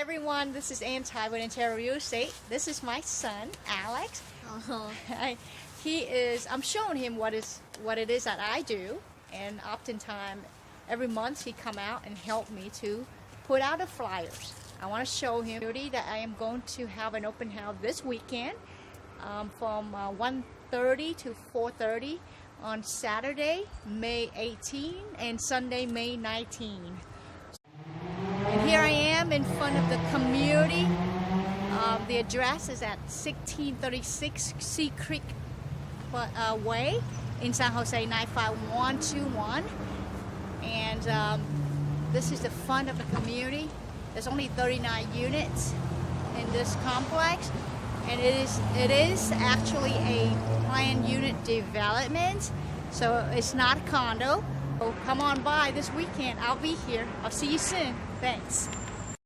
everyone, this is Anti with Group-Intero-Open. This is my son, Alex. I'm showing him what it is that I do, and oftentimes every month he come out and help me to put out the flyers. I want to show him that I am going to have an open house this weekend from 1:30 to 4:30 on Saturday, May 18 and Sunday, May 19. And here I am in front of the community. The address is at 1636 Sea Creek Way in San Jose 95121. And this is the front of the community. There's only 39 units in this complex, and it is actually a planned unit development, so it's not a condo. So come on by this weekend. I'll be here. I'll see you soon. Thanks.